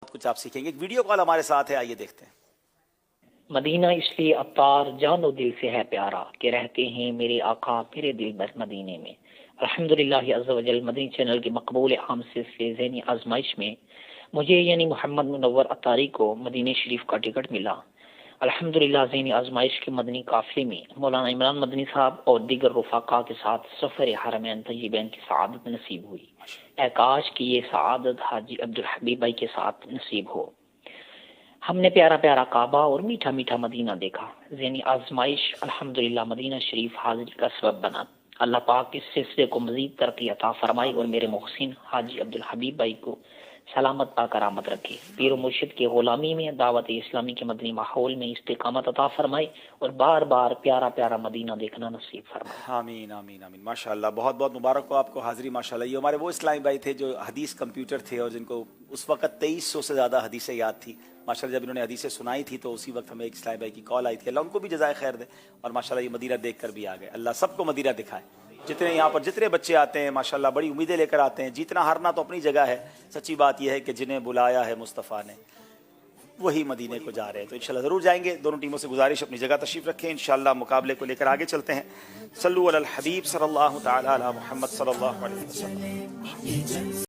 کچھ آپ سیکھیں گے. ایک ویڈیو کال ہمارے ساتھ ہے, آئیے دیکھتے ہیں. مدینہ اس لیے عطار جان و دل سے ہے پیارا کہ رہتے ہیں میرے آقا میرے دل بر مدینے میں. الحمدللہ عز و جل مدنی چینل کی مقبول عام سلسلے ذہنی آزمائش میں مجھے یعنی محمد منور عطاری کو مدینہ شریف کا ٹکٹ ملا. الحمدللہ ذہنی آزمائش کے مدنی قافلے میں مولانا عمران مدنی صاحب اور دیگر رفقا کے ساتھ سفر حرمین طیبین کی سعادت نصیب ہوئی. اے کاش کہ یہ سعادت حاجی عبدالحبیب بھائی کے ساتھ نصیب ہو. ہم نے پیارا پیارا کعبہ اور میٹھا میٹھا مدینہ دیکھا. ذہنی آزمائش الحمدللہ مدینہ شریف حاضری کا سبب بنا. اللہ پاک اس سلسلے کو مزید ترقی عطا فرمائے اور میرے محسن حاجی عبدالحبیب بھائی کو سلامت پا کرامت رکھے. پیر و مرشد کی غلامی میں دعوت اسلامی کے مدنی ماحول میں استقامت عطا فرمائے اور بار بار پیارا پیارا مدینہ دیکھنا نصیب فرمائے. آمین آمین آمین. ماشاء اللہ, بہت بہت مبارک ہو آپ کو حاضری. ماشاء اللہ, یہ ہمارے وہ اسلامی بھائی تھے جو حدیث کمپیوٹر تھے اور جن کو اس وقت 2300 سے زیادہ حدیثیں یاد تھی. ماشاء اللہ جب انہوں نے حدیثیں سنائی تھی تو اسی وقت ہمیں ایک اسلامی بھائی کی کال آئی تھی. اللہ ان کو بھی جزائے خیر دے, اور ماشاء اللہ یہ مدینہ دیکھ کر بھی آ گئے. اللہ سب کو مدینہ دکھائے. جتنے یہاں پر جتنے بچے آتے ہیں ماشاء اللہ بڑی امیدیں لے کر آتے ہیں. جیتنا ہارنا تو اپنی جگہ ہے, سچی بات یہ ہے کہ جنہیں بلایا ہے مصطفیٰ نے وہی مدینے کو جا رہے ہیں. تو انشاءاللہ ضرور جائیں گے. دونوں ٹیموں سے گزارش اپنی جگہ تشریف رکھیں. انشاءاللہ مقابلے کو لے کر آگے چلتے ہیں. صلو علی الحبیب صلی اللہ تعالی علی محمد صلی اللہ علیہ وسلم.